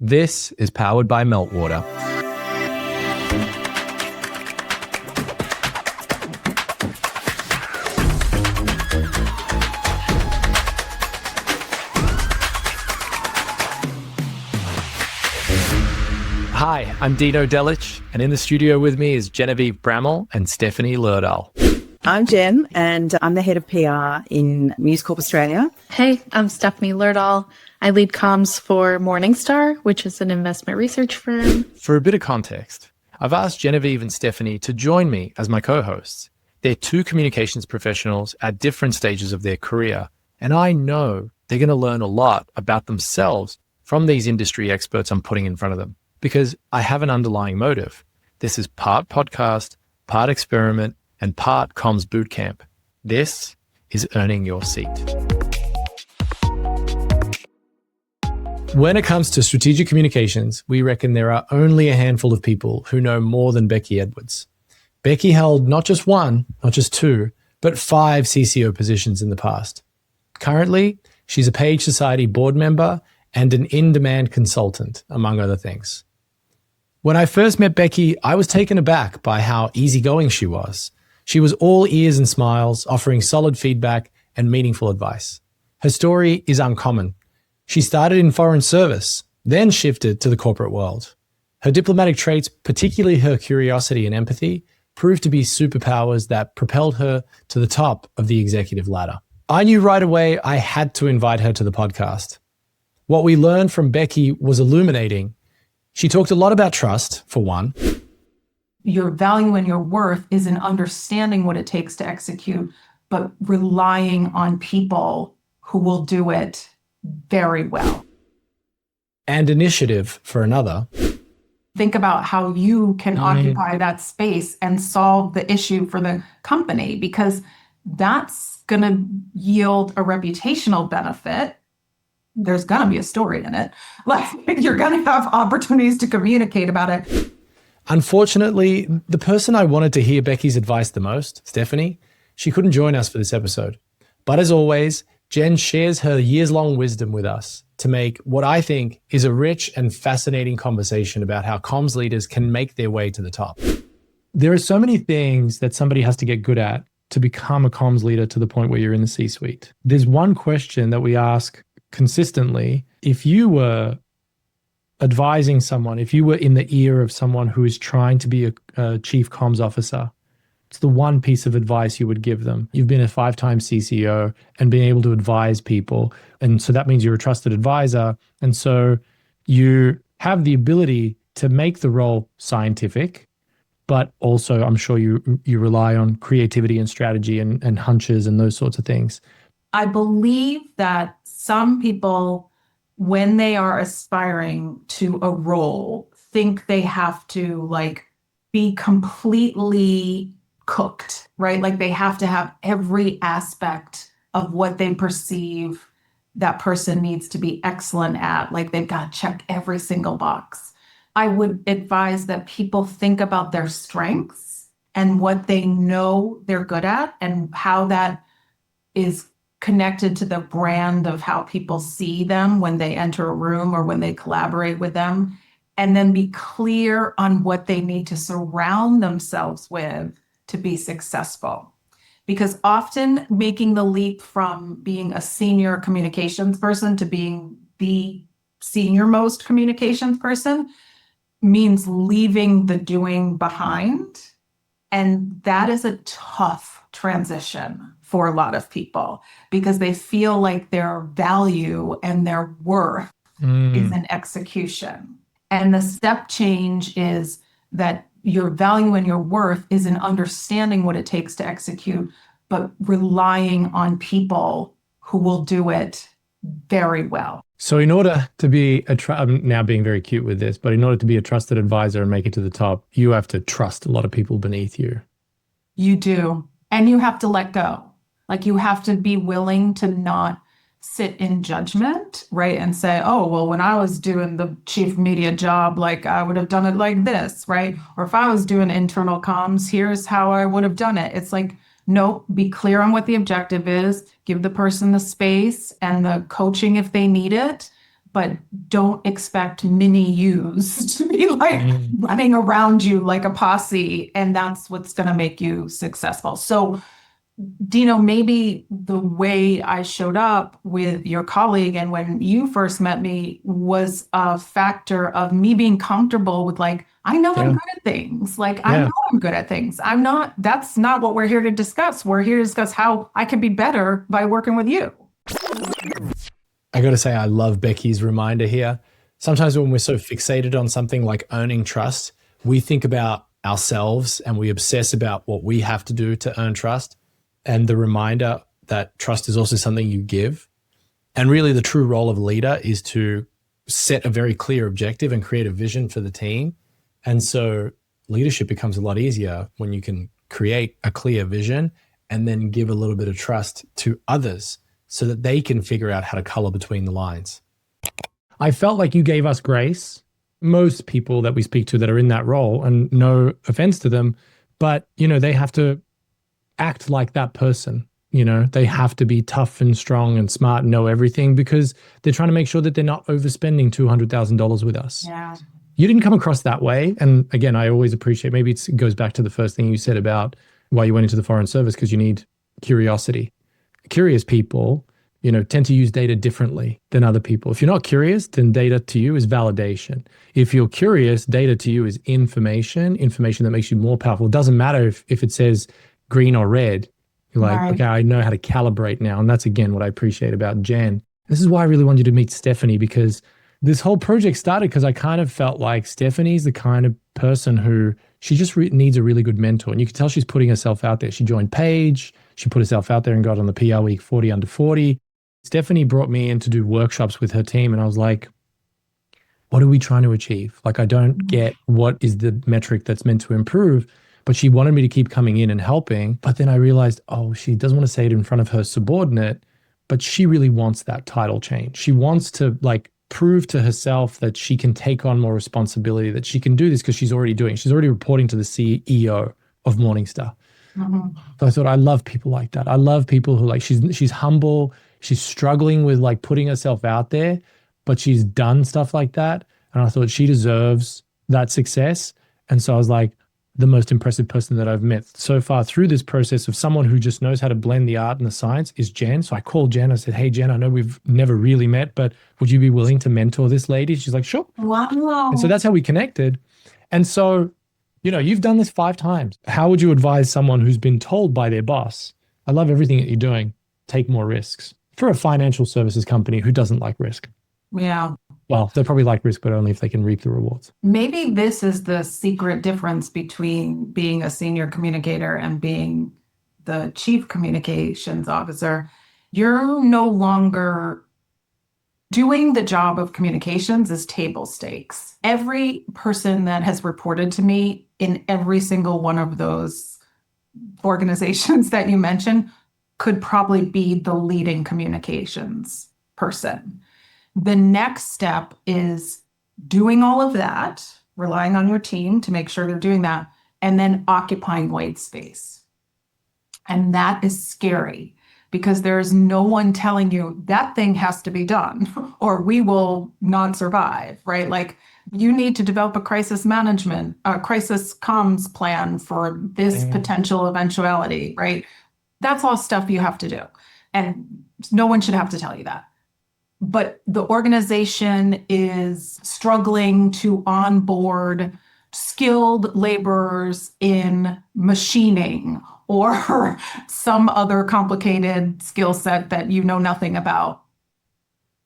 This is powered by Meltwater. Hi, I'm Dino Delich, and in the studio with me is Genevieve Bramall and Stephanie Lerdahl. I'm Jen, and I'm the head of PR in News Corp Australia. Hey, I'm Stephanie Lerdahl. I lead comms for Morningstar, which is an investment research firm. For a bit of context, I've asked Genevieve and Stephanie to join me as my co-hosts. They're two communications professionals at different stages of their career, and I know they're going to learn a lot about themselves from these industry experts I'm putting in front of them, because I have an underlying motive. This is part podcast, part experiment, and part comms bootcamp. This is earning your seat. When it comes to strategic communications, we reckon there are only a handful of people who know more than Becky Edwards. Becky held not just one, not just two, but 5 CCO positions in the past. Currently, she's a Page Society board member and an in-demand consultant, among other things. When I first met Becky, I was taken aback by how easygoing she was. She was all ears and smiles, offering solid feedback and meaningful advice. Her story is uncommon. She started in foreign service, then shifted to the corporate world. Her diplomatic traits, particularly her curiosity and empathy, proved to be superpowers that propelled her to the top of the executive ladder. I knew right away I had to invite her to the podcast. What we learned from Becky was illuminating. She talked a lot about trust, for one. Your value and your worth is in understanding what it takes to execute, but relying on people who will do it very well. And initiative, for another. Think about how you can occupy that space and solve the issue for the company, because that's going to yield a reputational benefit. There's going to be a story in it. Like, you're going to have opportunities to communicate about it. Unfortunately, the person I wanted to hear Becky's advice the most, Stephanie, she couldn't join us for this episode. But as always, Jen shares her years-long wisdom with us to make what I think is a rich and fascinating conversation about how comms leaders can make their way to the top. There are so many things that somebody has to get good at to become a comms leader to the point where you're in the C-suite. There's one question that we ask consistently. If you were advising someone, if you were in the ear of someone who is trying to be a chief comms officer, it's the one piece of advice you would give them. You've been a 5-time CCO and been able to advise people. And so that means you're a trusted advisor. And so you have the ability to make the role scientific, but also I'm sure you rely on creativity and strategy and hunches and those sorts of things. I believe that some people, when they are aspiring to a role, think they have to be completely cooked, right? Like they have to have every aspect of what they perceive that person needs to be excellent at. Like they've got to check every single box. I would advise that people think about their strengths and what they know they're good at and how that is connected to the brand of how people see them when they enter a room or when they collaborate with them, and then be clear on what they need to surround themselves with to be successful. Because often making the leap from being a senior communications person to being the senior most communications person means leaving the doing behind. And that is a tough transition for a lot of people because they feel like their value and their worth is in execution. And the step change is that your value and your worth is in understanding what it takes to execute, but relying on people who will do it very well. So in order to be I'm now being very cute with this, but in order to be a trusted advisor and make it to the top, you have to trust a lot of people beneath you. You do. And you have to let go. Like you have to be willing to not sit in judgment, right? And say, oh, well, when I was doing the chief media job, I would have done it like this, right? Or if I was doing internal comms, here's how I would have done it. It's like, nope, be clear on what the objective is, give the person the space and the coaching if they need it, but don't expect mini yous to be like running around you like a posse. And that's what's going to make you successful. So, Dino, maybe the way I showed up with your colleague and when you first met me was a factor of me being comfortable with like, I know I'm good at things. Like, I know I'm good at things. That's not what we're here to discuss. We're here to discuss how I can be better by working with you. I got to say, I love Becky's reminder here. Sometimes when we're so fixated on something like earning trust, we think about ourselves and we obsess about what we have to do to earn trust. And the reminder that trust is also something you give. And really the true role of a leader is to set a very clear objective and create a vision for the team. And so leadership becomes a lot easier when you can create a clear vision and then give a little bit of trust to others so that they can figure out how to color between the lines. I felt like you gave us grace. Most people that we speak to that are in that role, and no offense to them, but they have to act like that person. They have to be tough and strong and smart and know everything because they're trying to make sure that they're not overspending $200,000 with us. Yeah. You didn't come across that way. And again, I always appreciate, maybe it goes back to the first thing you said about why you went into the Foreign Service, because you need curiosity. Curious people, tend to use data differently than other people. If you're not curious, then data to you is validation. If you're curious, data to you is information that makes you more powerful. It doesn't matter if it says green or red. You're like, okay, I know how to calibrate now. And that's, again, what I appreciate about Jen. This is why I really wanted you to meet Stephanie, because this whole project started because I kind of felt like Stephanie's the kind of person who she just needs a really good mentor. And you can tell she's putting herself out there. She joined Page. She put herself out there and got on the PR Week 40 under 40. Stephanie brought me in to do workshops with her team. And I was like, what are we trying to achieve? Like, I don't get what is the metric that's meant to improve. But she wanted me to keep coming in and helping. But then I realized, she doesn't want to say it in front of her subordinate, but she really wants that title change. She wants to prove to herself that she can take on more responsibility, that she can do this because she's already reporting to the CEO of Morningstar. Mm-hmm. So I thought, I love people like that. I love people who she's humble. She's struggling with putting herself out there, but she's done stuff like that. And I thought she deserves that success. And so I was like, the most impressive person that I've met so far through this process of someone who just knows how to blend the art and the science is Jen. So I called Jen. I said, hey, Jen, I know we've never really met, but would you be willing to mentor this lady? She's like, sure. Wow. And so that's how we connected. And so, you've done this 5 times. How would you advise someone who's been told by their boss, I love everything that you're doing, take more risks, for a financial services company who doesn't like risk? Yeah. Well, they probably like risk, but only if they can reap the rewards. Maybe this is the secret difference between being a senior communicator and being the chief communications officer. You're no longer doing the job of communications is table stakes. Every person that has reported to me in every single one of those organizations that you mentioned could probably be the leading communications person. The next step is doing all of that, relying on your team to make sure they're doing that, and then occupying white space. And that is scary because there's no one telling you that thing has to be done or we will not survive, right? You need to develop a crisis comms plan for this potential eventuality, right? That's all stuff you have to do. And no one should have to tell you that. But the organization is struggling to onboard skilled laborers in machining or some other complicated skill set that you know nothing about.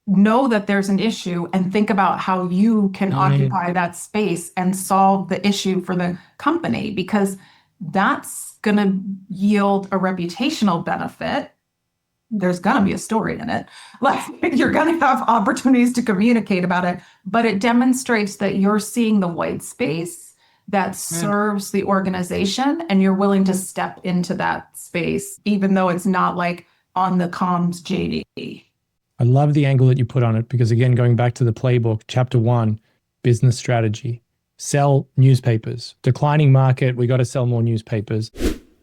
Know that there's an issue and think about how you can occupy that space and solve the issue for the company, because that's going to yield a reputational benefit. There's going to be a story in it. You're going to have opportunities to communicate about it, but it demonstrates that you're seeing the white space that serves the organization and you're willing to step into that space, even though it's not on the comms JD. I love the angle that you put on it because, again, going back to the playbook, chapter 1, business strategy, sell newspapers, declining market, we got to sell more newspapers.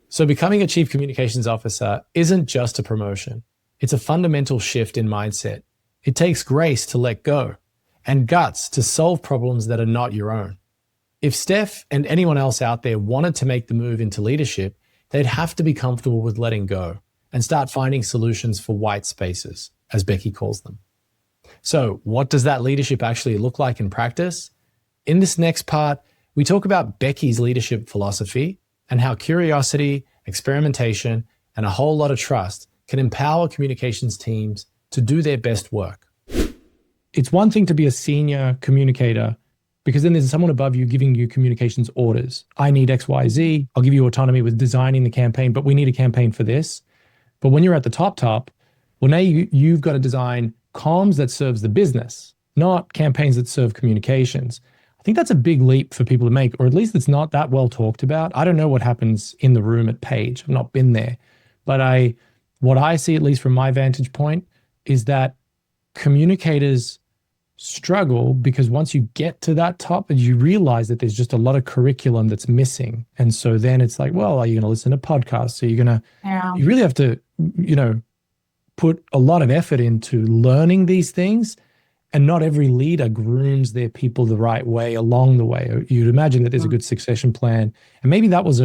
So becoming a chief communications officer isn't just a promotion. It's a fundamental shift in mindset. It takes grace to let go and guts to solve problems that are not your own. If Steph and anyone else out there wanted to make the move into leadership, they'd have to be comfortable with letting go and start finding solutions for white spaces, as Becky calls them. So, what does that leadership actually look like in practice? In this next part, we talk about Becky's leadership philosophy and how curiosity, experimentation, and a whole lot of trust can empower communications teams to do their best work. It's one thing to be a senior communicator because then there's someone above you giving you communications orders. I need X, Y, Z. I'll give you autonomy with designing the campaign, but we need a campaign for this. But when you're at the top, well, now you've got to design comms that serves the business, not campaigns that serve communications. I think that's a big leap for people to make, or at least it's not that well talked about. I don't know what happens in the room at Page. I've not been there. But what I see, at least from my vantage point, is that communicators struggle because once you get to that top and you realize that there's just a lot of curriculum that's missing. And so then it's like, well, are you going to listen to podcasts? So you really have to, put a lot of effort into learning these things. And not every leader grooms their people the right way along the way. You'd imagine that there's a good succession plan. And maybe that was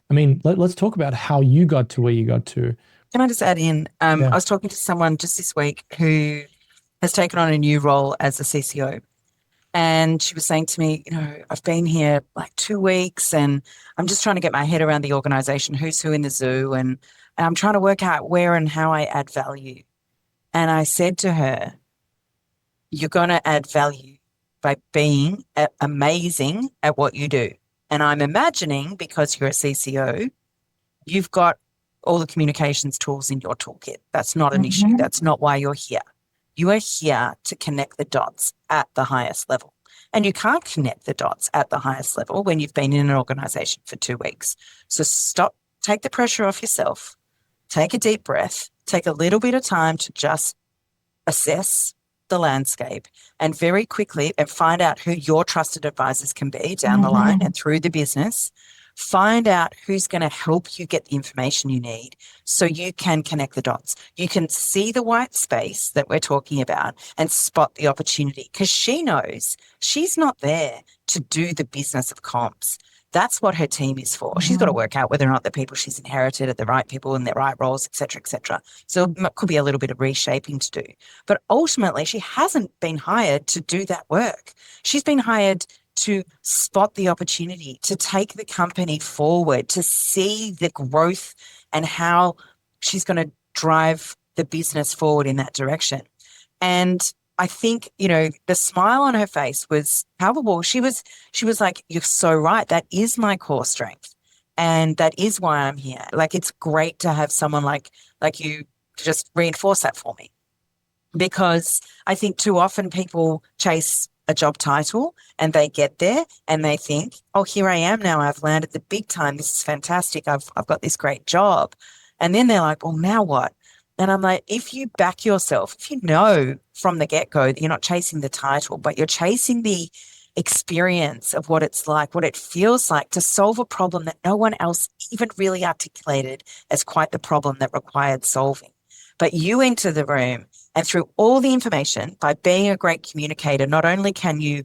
let's talk about how you got to where you got to. Can I just add in? I was talking to someone just this week who has taken on a new role as a CCO. And she was saying to me, I've been here like 2 weeks and I'm just trying to get my head around the organization, who's who in the zoo. And I'm trying to work out where and how I add value. And I said to her, you're going to add value by being amazing at what you do. And I'm imagining, because you're a CCO, you've got all the communications tools in your toolkit. That's not an issue. That's not why you're here. You are here to connect the dots at the highest level. And you can't connect the dots at the highest level when you've been in an organization for 2 weeks. So stop, take the pressure off yourself, take a deep breath, take a little bit of time to just assess the landscape and very quickly and find out who your trusted advisors can be down the line and through the business. Find out who's going to help you get the information you need so you can connect the dots. You can see the white space that we're talking about and spot the opportunity because she knows she's not there to do the business of comms. That's what her team is for. She's got to work out whether or not the people she's inherited are the right people in their right roles, et cetera, et cetera. So it could be a little bit of reshaping to do. But ultimately, she hasn't been hired to do that work. She's been hired to spot the opportunity, to take the company forward, to see the growth and how she's going to drive the business forward in that direction. And I think, the smile on her face was palpable. She was like, you're so right. That is my core strength. And that is why I'm here. Like, it's great to have someone like you to just reinforce that for me. Because I think too often people chase a job title and they get there and they think, oh, here I am now. I've landed the big time. This is fantastic. I've got this great job. And then they're like, well, now what? And I'm like, if you back yourself, if you know from the get-go that you're not chasing the title, but you're chasing the experience of what it's like, what it feels like to solve a problem that no one else even really articulated as quite the problem that required solving. But you enter the room and through all the information, by being a great communicator, not only can you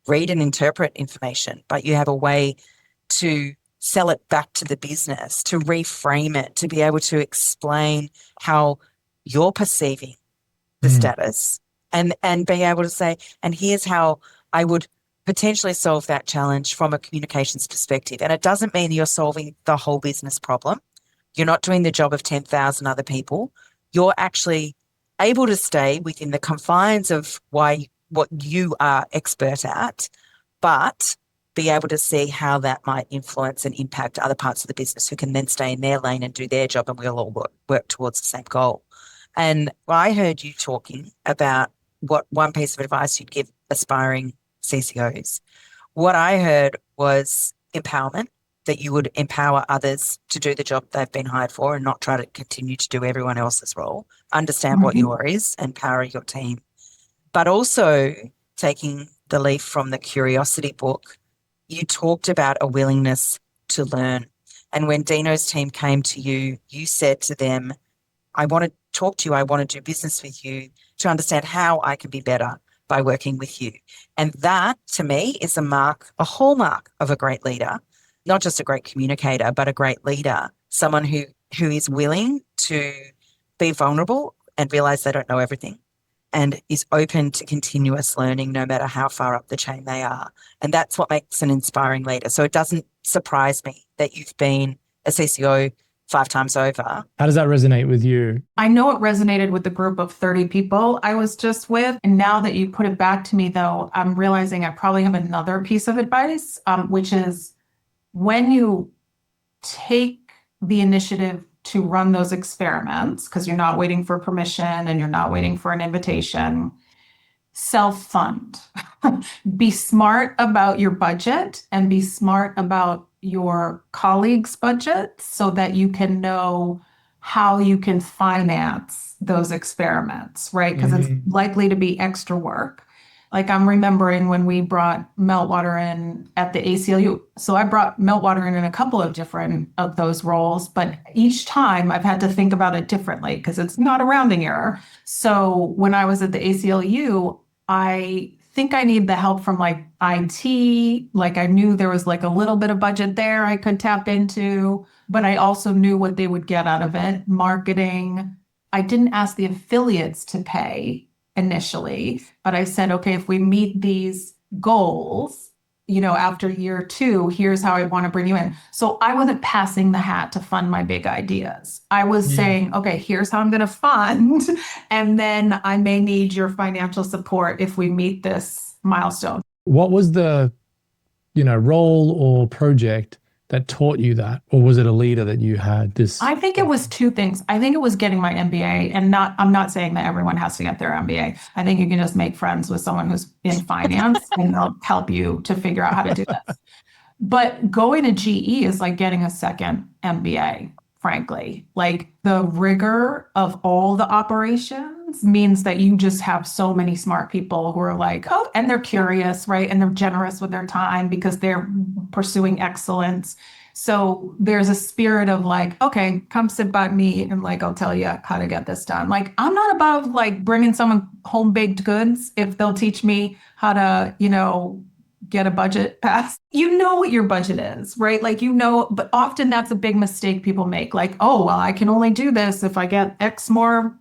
read and interpret information, but you have a way to sell it back to the business, to reframe it, to be able to explain how you're perceiving the status and being able to say, and here's how I would potentially solve that challenge from a communications perspective. And it doesn't mean you're solving the whole business problem. You're not doing the job of 10,000 other people. You're actually able to stay within the confines of what you are expert at, but be able to see how that might influence and impact other parts of the business who can then stay in their lane and do their job, and we'll all work towards the same goal. And I heard you talking about what one piece of advice you'd give aspiring CCOs. What I heard was empowerment, that you would empower others to do the job they've been hired for and not try to continue to do everyone else's role. Understand what yours is, empower your team. But also taking the leaf from the Curiosity book, you talked about a willingness to learn. And when Dino's team came to you, you said to them, I want to talk to you, I want to do business with you, to understand how I can be better by working with you. And that, to me, is a hallmark of a great leader, not just a great communicator, but a great leader, someone who is willing to be vulnerable and realize they don't know everything, and is open to continuous learning no matter how far up the chain they are. And that's what makes an inspiring leader. So it doesn't surprise me that you've been a CCO 5 times over. How does that resonate with you? I know it resonated with the group of 30 people I was just with. And now that you put it back to me, though, I'm realizing I probably have another piece of advice, which is when you take the initiative to run those experiments, because you're not waiting for permission and you're not waiting for an invitation, self-fund. Be smart about your budget and be smart about your colleagues' budget so that you can know how you can finance those experiments, right? Because it's likely to be extra work. Like I'm remembering when we brought meltwater in at the ACLU. So I brought meltwater in a couple of different of those roles, but each time I've had to think about it differently because it's not a rounding error. So when I was at the ACLU, I think I need the help from like IT. Like I knew there was like a little bit of budget there I could tap into, but I also knew what they would get out of it. Marketing. I didn't ask the affiliates to pay initially, but I said, okay, if we meet these goals, after year 2, here's how I want to bring you in. So I wasn't passing the hat to fund my big ideas. I was saying, okay, here's how I'm going to fund. And then I may need your financial support if we meet this milestone. What was the, role or project that taught you that? Or was it a leader that you had this? I think it was 2 things. I think it was getting my MBA, and I'm not saying that everyone has to get their MBA. I think you can just make friends with someone who's in finance and they'll help you to figure out how to do this. But going to GE is like getting a second MBA, frankly. Like the rigor of all the operations means that you just have so many smart people who are like, oh, and they're curious, right? And they're generous with their time because they're pursuing excellence. So there's a spirit of like, okay, come sit by me and like, I'll tell you how to get this done. Like, I'm not about like bringing someone home baked goods if they'll teach me how to, get a budget passed. You know what your budget is, right? Like, but often that's a big mistake people make. Like, oh, well, I can only do this if I get X more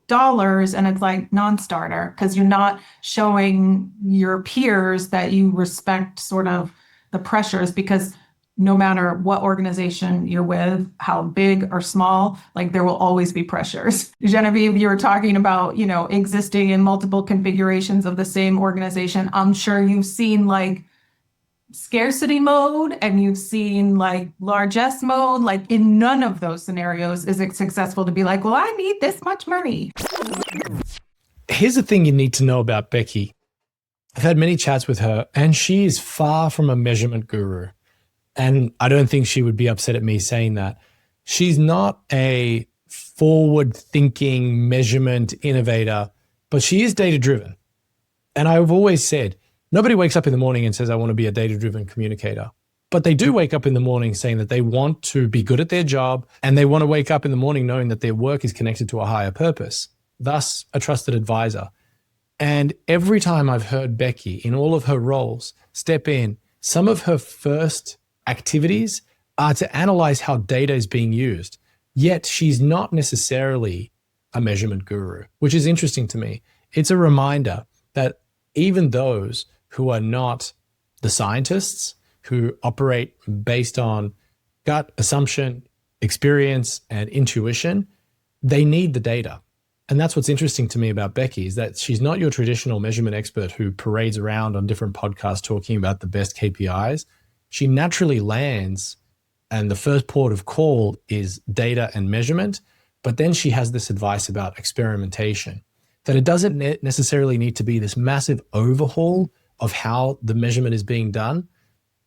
dollars. And it's like non-starter because you're not showing your peers that you respect sort of the pressures, because no matter what organization you're with, how big or small, like there will always be pressures. Genevieve, you were talking about, existing in multiple configurations of the same organization. I'm sure you've seen like scarcity mode and you've seen like largesse mode. Like in none of those scenarios is it successful to be like, well, I need this much money. Here's the thing you need to know about Becky. I've had many chats with her, and she is far from a measurement guru. And I don't think she would be upset at me saying that. She's not a forward-thinking measurement innovator, but she is data-driven. And I've always said, nobody wakes up in the morning and says, I want to be a data-driven communicator. But they do wake up in the morning saying that they want to be good at their job, and they want to wake up in the morning knowing that their work is connected to a higher purpose, thus a trusted advisor. And every time I've heard Becky, in all of her roles, step in, some of her first activities are to analyze how data is being used. Yet she's not necessarily a measurement guru, which is interesting to me. It's a reminder that even those who are not the scientists, who operate based on gut, assumption, experience, and intuition, they need the data. And that's what's interesting to me about Becky, is that she's not your traditional measurement expert who parades around on different podcasts talking about the best KPIs. She naturally lands, and the first port of call is data and measurement, but then she has this advice about experimentation, that it doesn't necessarily need to be this massive overhaul of how the measurement is being done.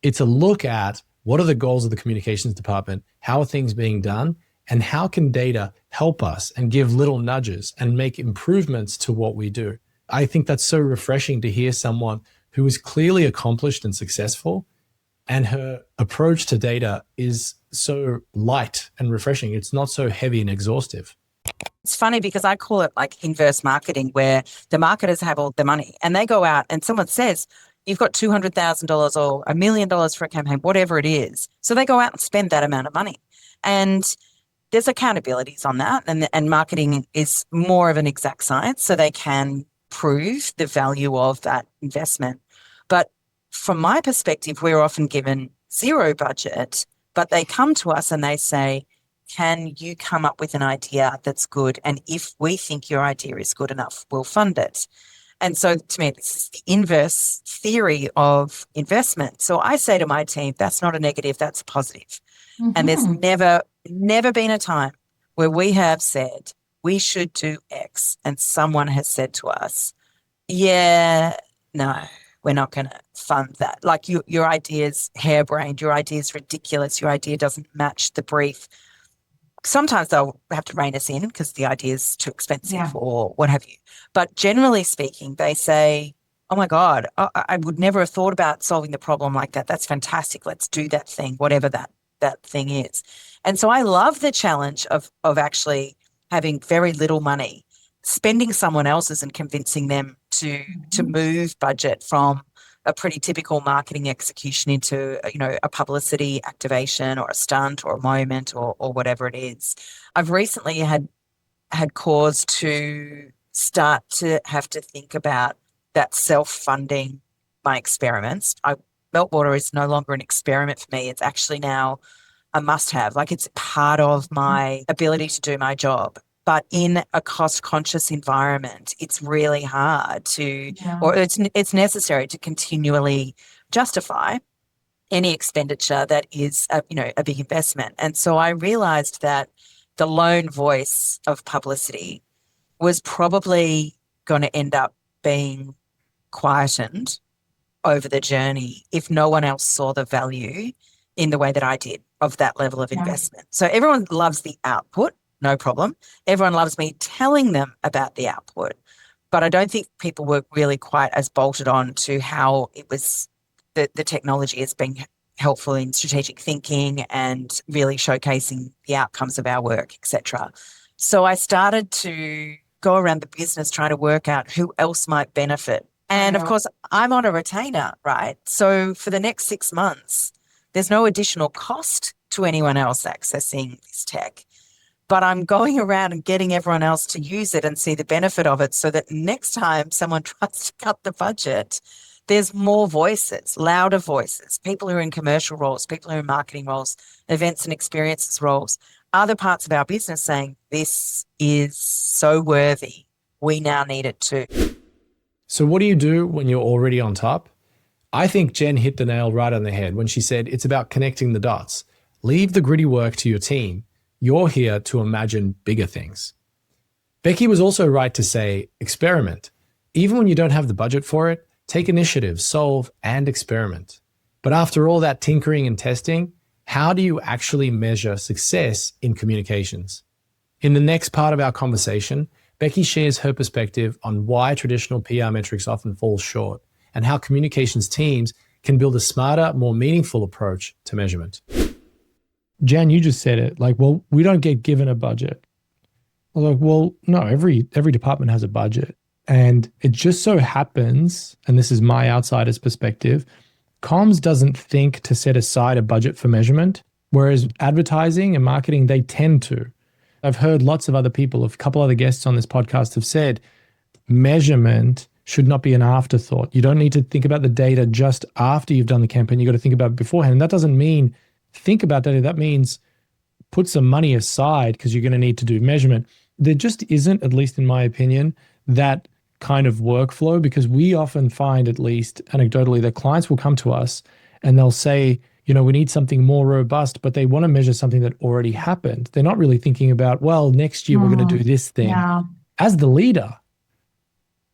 It's a look at what are the goals of the communications department, how are things being done, and how can data help us and give little nudges and make improvements to what we do. I think that's so refreshing to hear someone who is clearly accomplished and successful, and her approach to data is so light and refreshing. It's not so heavy and exhaustive. It's funny because I call it like inverse marketing, where the marketers have all the money and they go out and someone says, you've got $200,000 or $1 million for a campaign, whatever it is. So they go out and spend that amount of money. And there's accountabilities on that. And marketing is more of an exact science, so they can prove the value of that investment. But from my perspective, we're often given zero budget, but they come to us and they say, can you come up with an idea that's good? And if we think your idea is good enough, we'll fund it. And so to me, this is the inverse theory of investment. So I say to my team, that's not a negative, that's a positive. Mm-hmm. And there's never been a time where we have said we should do X and someone has said to us, yeah, no, we're not going to fund that. Like your idea's harebrained, your idea's ridiculous, your idea doesn't match the brief. Sometimes they'll have to rein us in because the idea is too expensive or what have you. But generally speaking, they say, oh my God, I would never have thought about solving the problem like that. That's fantastic. Let's do that thing, whatever that thing is. And so I love the challenge of actually having very little money, spending someone else's and convincing them to move budget from a pretty typical marketing execution into, a publicity activation or a stunt or a moment or whatever it is. I've recently had cause to start to have to think about that self-funding my experiments. Meltwater is no longer an experiment for me. It's actually now a must-have. Like, it's part of my ability to do my job. But in a cost-conscious environment, it's really hard or it's necessary to continually justify any expenditure that is a big investment. And so I realized that the lone voice of publicity was probably going to end up being quietened over the journey if no one else saw the value in the way that I did of that level of investment. So everyone loves the output. No problem. Everyone loves me telling them about the output, but I don't think people were really quite as bolted on to how it was the technology has been helpful in strategic thinking and really showcasing the outcomes of our work, etc. So I started to go around the business trying to work out who else might benefit. And of course, I'm on a retainer, right? So for the next 6 months, there's no additional cost to anyone else accessing this tech. But I'm going around and getting everyone else to use it and see the benefit of it so that next time someone tries to cut the budget, there's more voices, louder voices, people who are in commercial roles, people who are in marketing roles, events and experiences roles, other parts of our business saying, this is so worthy. We now need it too. So what do you do when you're already on top? I think Jen hit the nail right on the head when she said it's about connecting the dots. Leave the gritty work to your team. You're here to imagine bigger things. Becky was also right to say, experiment. Even when you don't have the budget for it, take initiative, solve, and experiment. But after all that tinkering and testing, how do you actually measure success in communications? In the next part of our conversation, Becky shares her perspective on why traditional PR metrics often fall short and how communications teams can build a smarter, more meaningful approach to measurement. Jan, you just said it, like, well, we don't get given a budget. I was like, well, no, every department has a budget. And it just so happens, and this is my outsider's perspective, comms doesn't think to set aside a budget for measurement, whereas advertising and marketing, they tend to. I've heard lots of other people, a couple other guests on this podcast have said, measurement should not be an afterthought. You don't need to think about the data just after you've done the campaign. You got to think about it beforehand. And that doesn't mean think about data. That means put some money aside because you're going to need to do measurement. There just isn't, at least in my opinion, that kind of workflow, because we often find, at least anecdotally, that clients will come to us and they'll say, we need something more robust, but they want to measure something that already happened. They're not really thinking about, well, next year we're going to do this thing. Yeah. As the leader,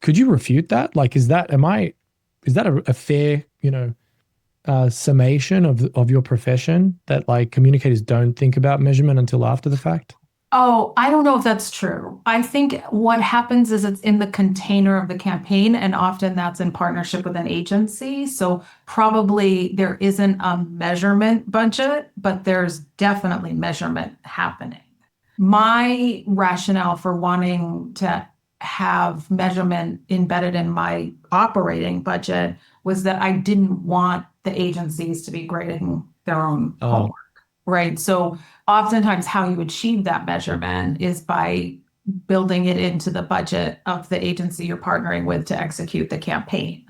could you refute that? Like, is that a fair, summation of your profession, that like communicators don't think about measurement until after the fact? Oh, I don't know if that's true. I think what happens is it's in the container of the campaign, and often that's in partnership with an agency. So probably there isn't a measurement budget, but there's definitely measurement happening. my rationale for wanting to have measurement embedded in my operating budget was that I didn't want the agencies to be grading their own homework, right? So oftentimes how you achieve that measurement is by building it into the budget of the agency you're partnering with to execute the campaign.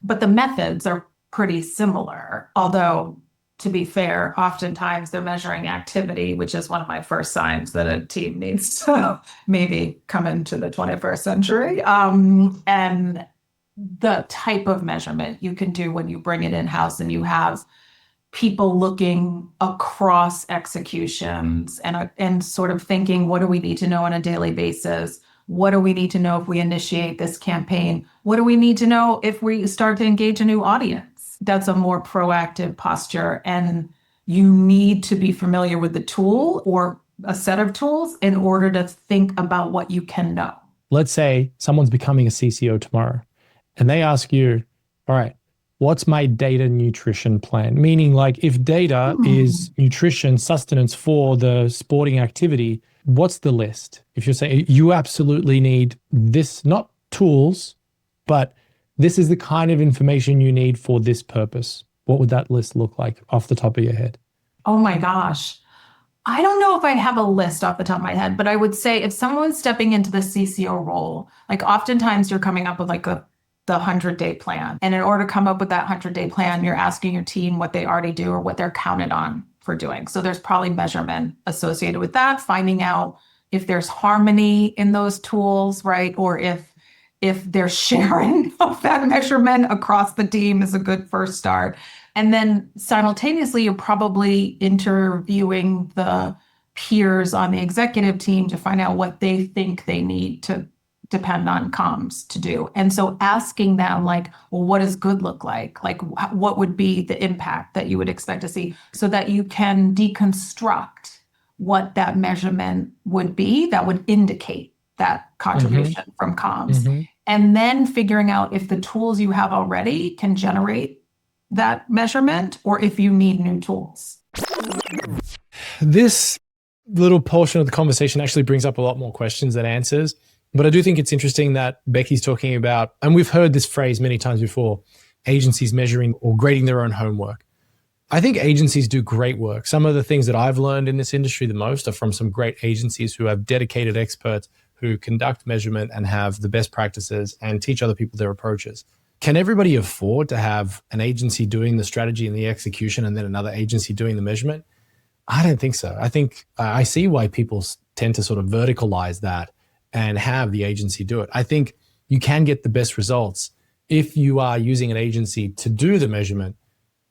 But the methods are pretty similar, although to be fair, oftentimes they're measuring activity, which is one of my first signs that a team needs to maybe come into the 21st century. And the type of measurement you can do when you bring it in-house and you have people looking across executions and sort of thinking, what do we need to know on a daily basis? What do we need to know if we initiate this campaign? What do we need to know if we start to engage a new audience? That's a more proactive posture. And you need to be familiar with the tool or a set of tools in order to think about what you can know. Let's say someone's becoming a CCO tomorrow and they ask you, all right, what's my data nutrition plan? Meaning, like, if data is nutrition, sustenance for the sporting activity, what's the list? If you're saying you absolutely need this, not tools, but this is the kind of information you need for this purpose, what would that list look like off the top of your head? Oh my gosh. I don't know if I have a list off the top of my head, but I would say if someone's stepping into the CCO role, like oftentimes you're coming up with like the 100-day plan. And in order to come up with that 100-day plan, you're asking your team what they already do or what they're counted on for doing. So there's probably measurement associated with that, finding out if there's harmony in those tools, right? Or if there's sharing of that measurement across the team is a good first start. And then simultaneously, you're probably interviewing the peers on the executive team to find out what they think they need to depend on comms to do. And so asking them, like, well, what does good look like? Like, what would be the impact that you would expect to see, so that you can deconstruct what that measurement would be that would indicate that contribution from comms. And then figuring out if the tools you have already can generate that measurement or if you need new tools. This little portion of the conversation actually brings up a lot more questions than answers. But I do think it's interesting that Becky's talking about, and we've heard this phrase many times before, agencies measuring or grading their own homework. I think agencies do great work. Some of the things that I've learned in this industry the most are from some great agencies who have dedicated experts who conduct measurement and have the best practices and teach other people their approaches. Can everybody afford to have an agency doing the strategy and the execution and then another agency doing the measurement? I don't think so. I think I see why people tend to sort of verticalize that and have the agency do it. I think you can get the best results if you are using an agency to do the measurement.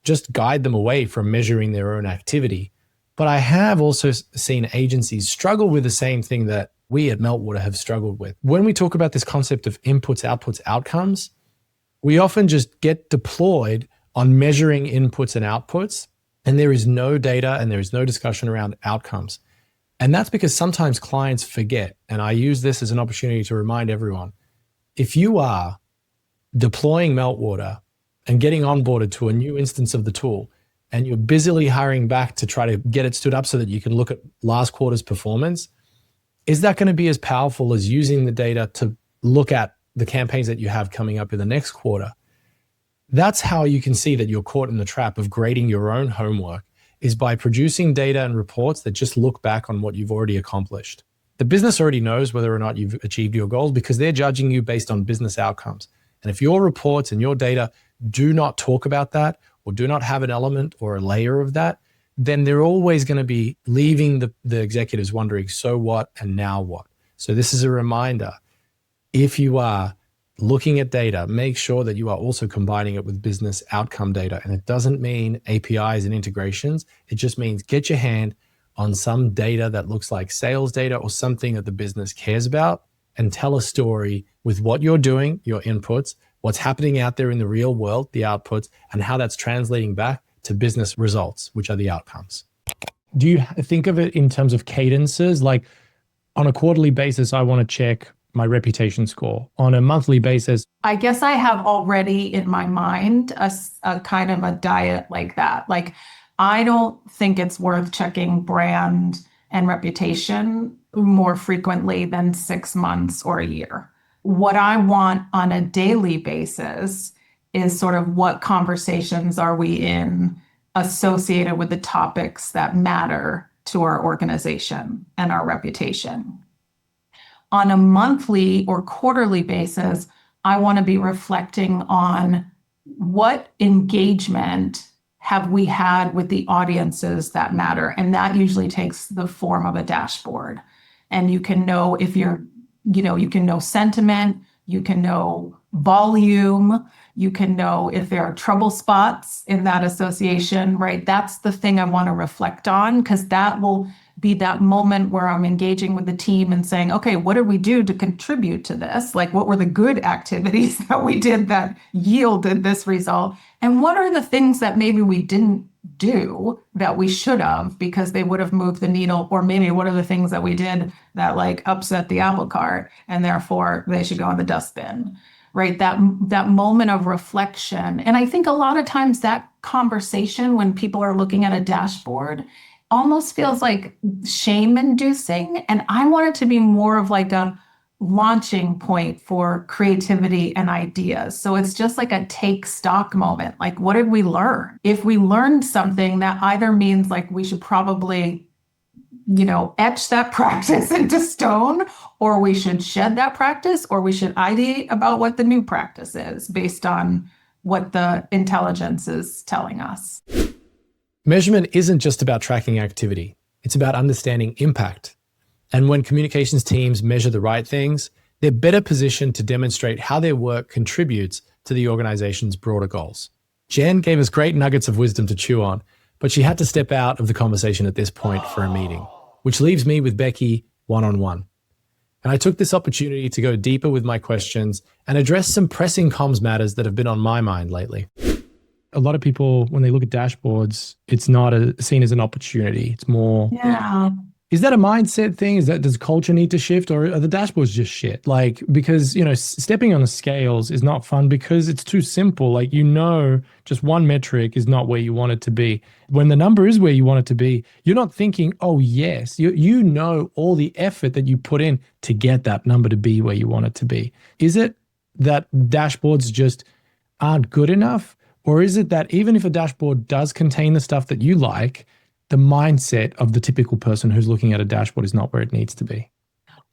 Just guide them away from measuring their own activity. But I have also seen agencies struggle with the same thing that we at Meltwater have struggled with. When we talk about this concept of inputs, outputs, outcomes, we often just get deployed on measuring inputs and outputs, and there is no data and there is no discussion around outcomes. And that's because sometimes clients forget, and I use this as an opportunity to remind everyone, if you are deploying Meltwater and getting onboarded to a new instance of the tool, and you're busily hiring back to try to get it stood up so that you can look at last quarter's performance, is that going to be as powerful as using the data to look at the campaigns that you have coming up in the next quarter? That's how you can see that you're caught in the trap of grading your own homework, is by producing data and reports that just look back on what you've already accomplished. The business already knows whether or not you've achieved your goals because they're judging you based on business outcomes. And if your reports and your data do not talk about that or do not have an element or a layer of that, then they're always going to be leaving the executives wondering, so what and now what? So this is a reminder. If you are looking at data, make sure that you are also combining it with business outcome data. And it doesn't mean APIs and integrations. It just means get your hand on some data that looks like sales data or something that the business cares about, and tell a story with what you're doing, your inputs, what's happening out there in the real world, the outputs, and how that's translating back to business results, which are the outcomes. Do you think of it in terms of cadences? Like on a quarterly basis, I want to check my reputation score. On a monthly basis, I guess I have already in my mind a kind of a diet like that. Like, I don't think it's worth checking brand and reputation more frequently than 6 months or a year. What I want on a daily basis is sort of what conversations are we in associated with the topics that matter to our organization and our reputation. On a monthly or quarterly basis, I want to be reflecting on what engagement have we had with the audiences that matter. And that usually takes the form of a dashboard. And you can know if you're, you can know sentiment, you can know volume, you can know if there are trouble spots in that association, right? That's the thing I want to reflect on, because that will be that moment where I'm engaging with the team and saying, okay, what did we do to contribute to this? Like, what were the good activities that we did that yielded this result? And what are the things that maybe we didn't do that we should have because they would have moved the needle? Or maybe what are the things that we did that like upset the apple cart and therefore they should go in the dustbin, right? That moment of reflection. And I think a lot of times that conversation when people are looking at a dashboard almost feels like shame inducing. And I want it to be more of like a launching point for creativity and ideas. So it's just like a take stock moment. Like, what did we learn? If we learned something, that either means like we should probably, etch that practice into stone, or we should shed that practice, or we should ideate about what the new practice is based on what the intelligence is telling us. Measurement isn't just about tracking activity. It's about understanding impact. And when communications teams measure the right things, they're better positioned to demonstrate how their work contributes to the organization's broader goals. Jen gave us great nuggets of wisdom to chew on, but she had to step out of the conversation at this point for a meeting, which leaves me with Becky one-on-one. And I took this opportunity to go deeper with my questions and address some pressing comms matters that have been on my mind lately. A lot of people, when they look at dashboards, it's not seen as an opportunity. It's more, is that a mindset thing? Does culture need to shift, or are the dashboards just shit? Like, because, stepping on the scales is not fun because it's too simple. Like, just one metric is not where you want it to be. When the number is where you want it to be, you're not thinking, oh, yes, you know all the effort that you put in to get that number to be where you want it to be. Is it that dashboards just aren't good enough? Or is it that even if a dashboard does contain the stuff that you like, the mindset of the typical person who's looking at a dashboard is not where it needs to be?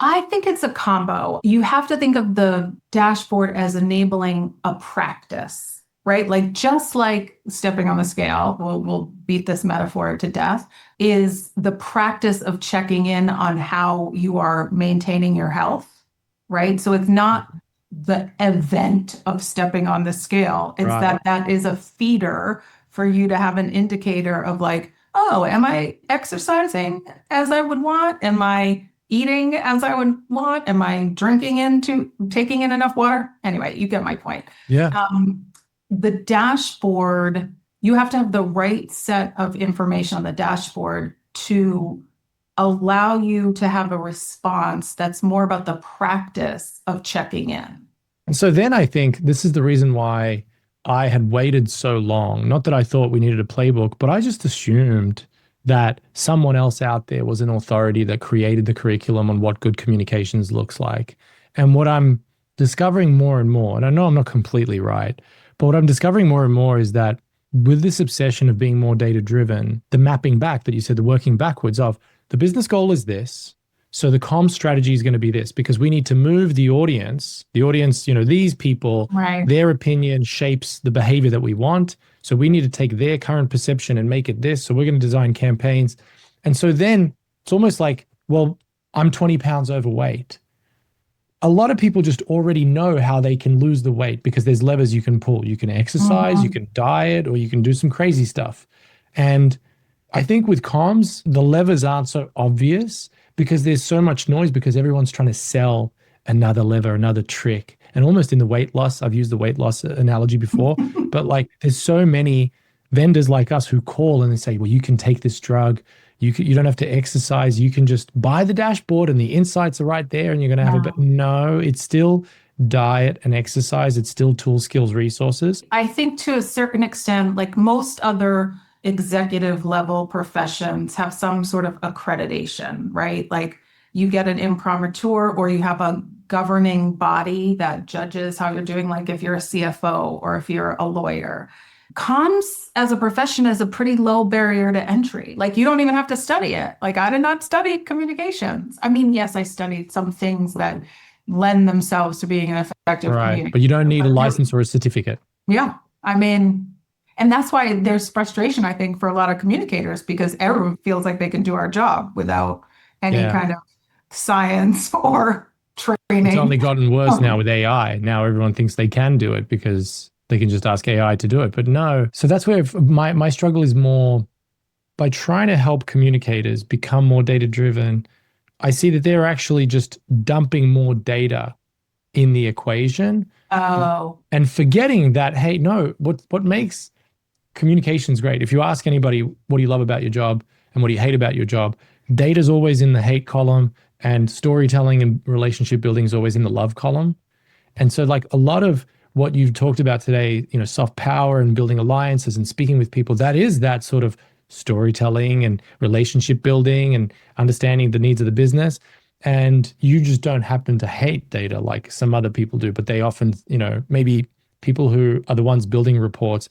I think it's a combo. You have to think of the dashboard as enabling a practice, right? Like, just like stepping on the scale, we'll beat this metaphor to death, is the practice of checking in on how you are maintaining your health, right? So it's not the event of stepping on the scale. It's right. that is a feeder for you to have an indicator of like, oh, am I exercising as I would want? Am I eating as I would want? Am I taking in enough water? Anyway, you get my point. Yeah. The dashboard, you have to have the right set of information on the dashboard to allow you to have a response that's more about the practice of checking in. And so then I think this is the reason why I had waited so long. Not that I thought we needed a playbook, but I just assumed that someone else out there was an authority that created the curriculum on what good communications looks like. And what I'm discovering more and more, and I know I'm not completely right, but what I'm discovering more and more is that with this obsession of being more data-driven, the mapping back that you said, the working backwards of, the business goal is this. So the comm strategy is going to be this, because we need to move the audience, these people, right. Their opinion shapes the behavior that we want. So we need to take their current perception and make it this. So we're going to design campaigns. And so then it's almost like, well, I'm 20 pounds overweight. A lot of people just already know how they can lose the weight because there's levers you can pull. You can exercise, you can diet, or you can do some crazy stuff. And I think with comms, the levers aren't so obvious because there's so much noise because everyone's trying to sell another lever, another trick. And almost in the weight loss, I've used the weight loss analogy before, but like there's so many vendors like us who call and they say, well, you can take this drug. You don't have to exercise. You can just buy the dashboard and the insights are right there and you're going to have it. But no, it's still diet and exercise. It's still tools, skills, resources. I think to a certain extent, like most other executive level professions have some sort of accreditation, right? Like you get an imprimatur or you have a governing body that judges how you're doing, like if you're a CFO or if you're a lawyer. Comms as a profession is a pretty low barrier to entry. Like you don't even have to study it. Like I did not study communications. I mean, yes, I studied some things that lend themselves to being an effective communicator. But you don't need a license or a certificate. Yeah. I mean, and that's why there's frustration, I think, for a lot of communicators, because everyone feels like they can do our job without any kind of science or training. It's only gotten worse now with AI. Now everyone thinks they can do it because they can just ask AI to do it. But no. So that's where my struggle is more by trying to help communicators become more data-driven. I see that they're actually just dumping more data in the equation. Oh. And forgetting that, hey, no, what makes communications great? If you ask anybody, what do you love about your job and what do you hate about your job? Data's always in the hate column, and storytelling and relationship building is always in the love column. And so like a lot of what you've talked about today, soft power and building alliances and speaking with people, that is that sort of storytelling and relationship building and understanding the needs of the business. And you just don't happen to hate data like some other people do, but they often, maybe people who are the ones building reports,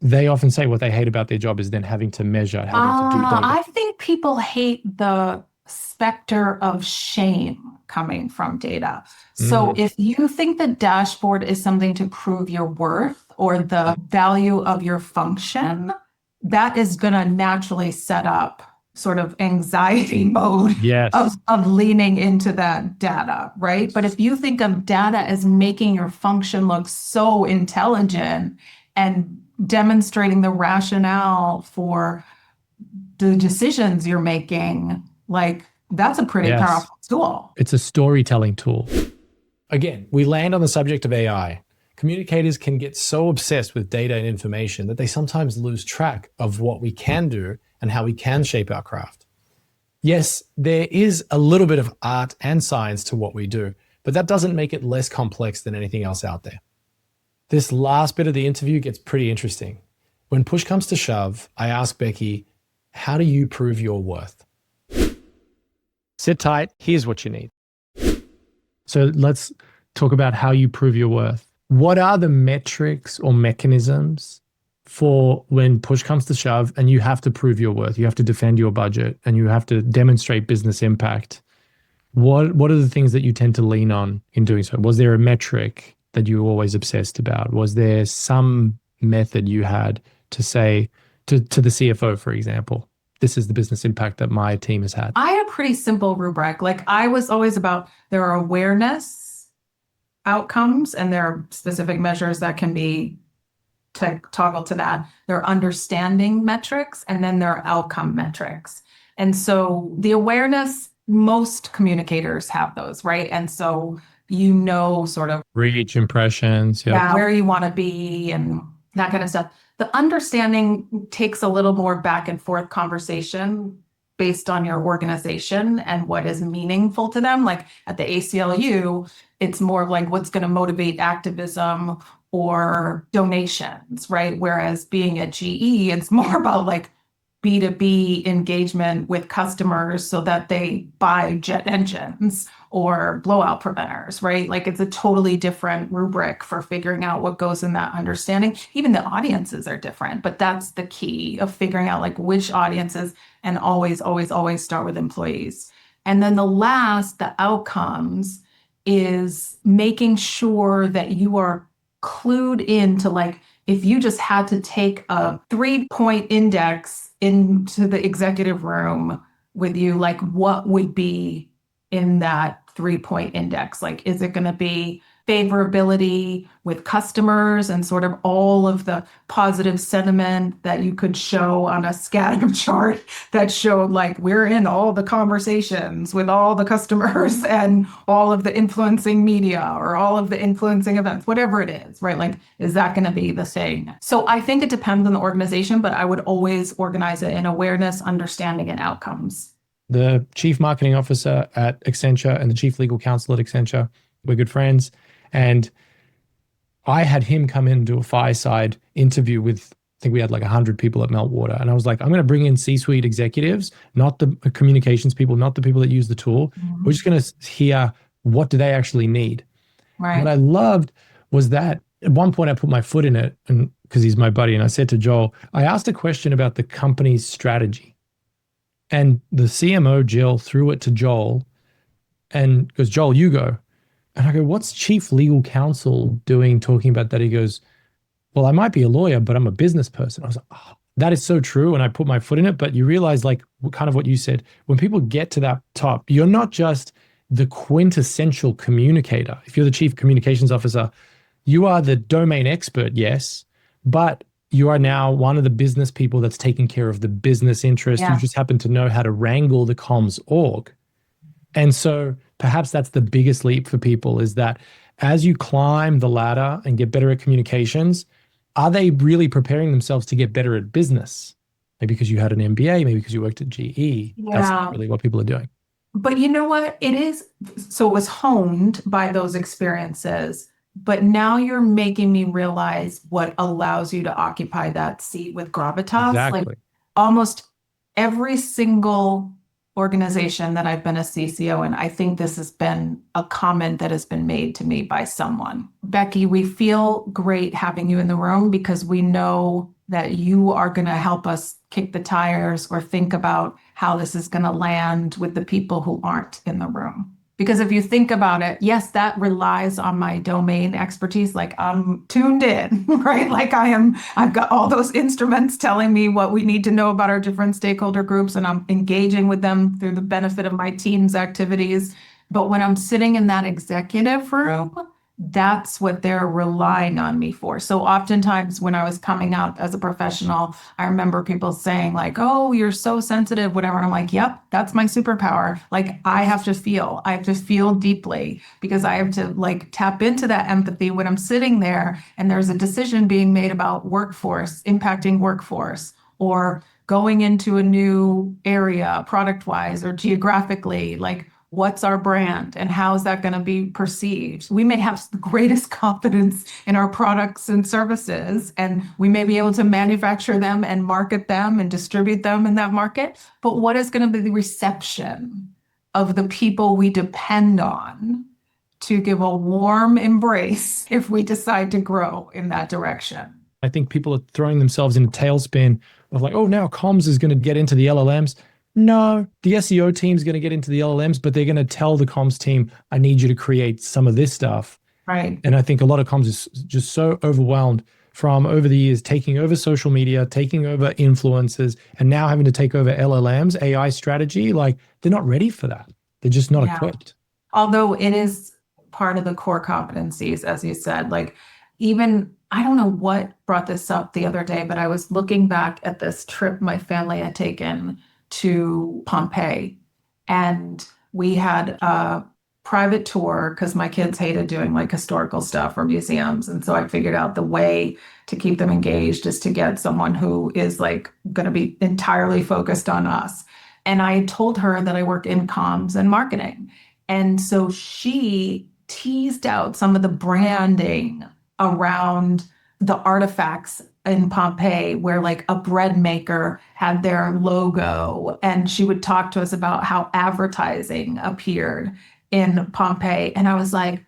they often say what they hate about their job is then having to measure, having to do data. I think people hate the specter of shame coming from data. So if you think the dashboard is something to prove your worth or the value of your function, that is going to naturally set up sort of anxiety mode of leaning into that data, right? But if you think of data as making your function look so intelligent and demonstrating the rationale for the decisions you're making, like that's a pretty powerful tool. It's a storytelling tool. Again, we land on the subject of AI. Communicators can get so obsessed with data and information that they sometimes lose track of what we can do and how we can shape our craft. Yes, there is a little bit of art and science to what we do, but that doesn't make it less complex than anything else out there. This last bit of the interview gets pretty interesting. When push comes to shove, I ask Becky, how do you prove your worth? Sit tight. Here's what you need. So let's talk about how you prove your worth. What are the metrics or mechanisms for when push comes to shove and you have to prove your worth? You have to defend your budget and you have to demonstrate business impact. What are the things that you tend to lean on in doing so? Was there a metric that you were always obsessed about? Was there some method you had to say to the CFO, for example, this is the business impact that my team has had? I had a pretty simple rubric. Like I was always about, there are awareness outcomes and there are specific measures that can be toggle to that. There are understanding metrics and then there are outcome metrics. And so the awareness, most communicators have those, right? And so sort of reach, impressions, where you want to be and that kind of stuff. The understanding takes a little more back and forth conversation based on your organization and what is meaningful to them. Like at the ACLU, it's more like what's going to motivate activism or donations, right? Whereas being at GE, it's more about like B2B engagement with customers so that they buy jet engines or blowout preventers, right? Like it's a totally different rubric for figuring out what goes in that understanding. Even the audiences are different, but that's the key of figuring out like which audiences, and always, always, always start with employees. And then the outcomes is making sure that you are clued into like, if you just had to take a 3-point index into the executive room with you, like what would be in that 3-point index? Like, is it going to be favorability with customers and sort of all of the positive sentiment that you could show on a scatter chart that showed like we're in all the conversations with all the customers and all of the influencing media or all of the influencing events, whatever it is, right? Like, is that going to be the same? So I think it depends on the organization, but I would always organize it in awareness, understanding, and outcomes. The chief marketing officer at Accenture and the chief legal counsel at Accenture, we're good friends. And I had him come in and do a fireside interview with think we had like 100 people at Meltwater. And I was like, I'm going to bring in C-suite executives, not the communications people, not the people that use the tool. We're just going to hear, what do they actually need? Right. What I loved was that at one point I put my foot in it, and because he's my buddy, and I said to Joel, I asked a question about the company's strategy. And the CMO, Jill, threw it to Joel and goes, Joel, you go. And I go, what's chief legal counsel doing talking about that? He goes, well, I might be a lawyer, but I'm a business person. I was like, oh, that is so true. And I put my foot in it. But you realize, like, kind of what you said, when people get to that top, you're not just the quintessential communicator. If you're the chief communications officer, you are the domain expert, yes, but you are now one of the business people that's taking care of the business interest. Yeah. You just happen to know how to wrangle the comms org. And so perhaps that's the biggest leap for people, is that as you climb the ladder and get better at communications, are they really preparing themselves to get better at business? Maybe because you had an MBA, maybe because you worked at GE. That's not really what people are doing. But you know what? It is. So it was honed by those experiences. But now you're making me realize what allows you to occupy that seat with gravitas. Exactly. Like almost every single organization that I've been a CCO in, I think this has been a comment that has been made to me by someone. Becky, we feel great having you in the room because we know that you are going to help us kick the tires or think about how this is going to land with the people who aren't in the room. Because if you think about it, yes, that relies on my domain expertise. Like I'm tuned in, right? Like I've got all those instruments telling me what we need to know about our different stakeholder groups, and I'm engaging with them through the benefit of my team's activities. But when I'm sitting in that executive room, that's what they're relying on me for. So oftentimes when I was coming out as a professional, I remember people saying like, oh, you're so sensitive, whatever. And I'm like, yep, that's my superpower. Like I have to feel deeply because I have to like tap into that empathy when I'm sitting there and there's a decision being made about workforce, impacting workforce, or going into a new area product-wise or geographically, like what's our brand and how is that going to be perceived? We may have the greatest confidence in our products and services, and we may be able to manufacture them and market them and distribute them in that market. But what is going to be the reception of the people we depend on to give a warm embrace if we decide to grow in that direction? I think people are throwing themselves in a tailspin of like, oh, now comms is going to get into the LLMs. No, the SEO team's going to get into the LLMs, but they're going to tell the comms team, I need you to create some of this stuff. Right. And I think a lot of comms is just so overwhelmed from over the years, taking over social media, taking over influencers, and now having to take over LLMs, AI strategy. Like they're not ready for that. They're just not equipped. Although it is part of the core competencies, as you said, like even, I don't know what brought this up the other day, but I was looking back at this trip my family had taken to Pompeii. And we had a private tour because my kids hated doing like historical stuff or museums. And so I figured out the way to keep them engaged is to get someone who is like going to be entirely focused on us. And I told her that I work in comms and marketing. And so she teased out some of the branding around the artifacts in Pompeii where like a bread maker had their logo, and she would talk to us about how advertising appeared in Pompeii. And I was like,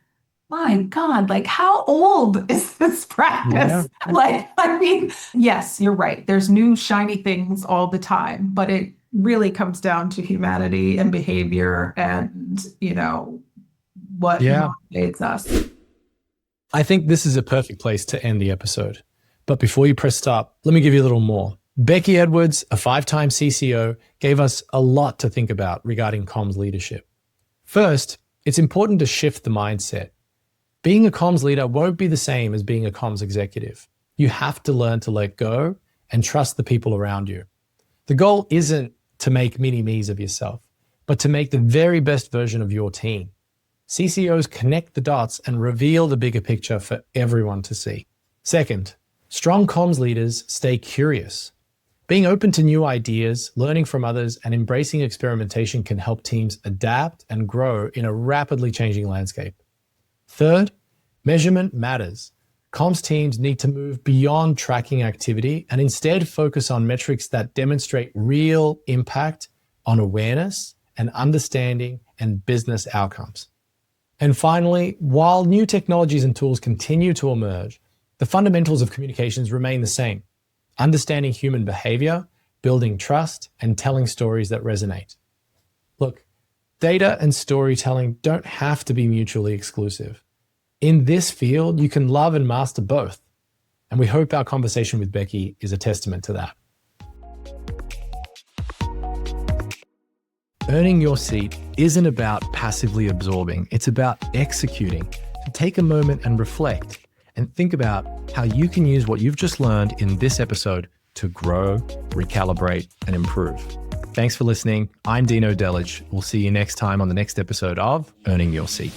my God, like how old is this practice? Yeah. Like, I mean, yes, you're right. There's new shiny things all the time, but it really comes down to humanity and behavior and, you know, what motivates us. I think this is a perfect place to end the episode. But before you press stop, let me give you a little more. Becky Edwards, a 5-time CCO, gave us a lot to think about regarding comms leadership. First, it's important to shift the mindset. Being a comms leader won't be the same as being a comms executive. You have to learn to let go and trust the people around you. The goal isn't to make mini-me's of yourself, but to make the very best version of your team. CCOs connect the dots and reveal the bigger picture for everyone to see. Second, strong comms leaders stay curious. Being open to new ideas, learning from others, and embracing experimentation can help teams adapt and grow in a rapidly changing landscape. Third, measurement matters. Comms teams need to move beyond tracking activity and instead focus on metrics that demonstrate real impact on awareness and understanding and business outcomes. And finally, while new technologies and tools continue to emerge, the fundamentals of communications remain the same: understanding human behavior, building trust, and telling stories that resonate. Look, data and storytelling don't have to be mutually exclusive. In this field, you can love and master both. And we hope our conversation with Becky is a testament to that. Earning your seat isn't about passively absorbing, it's about executing. So take a moment and reflect and think about how you can use what you've just learned in this episode to grow, recalibrate, and improve. Thanks for listening. I'm Dino Delich. We'll see you next time on the next episode of Earning Your Seat.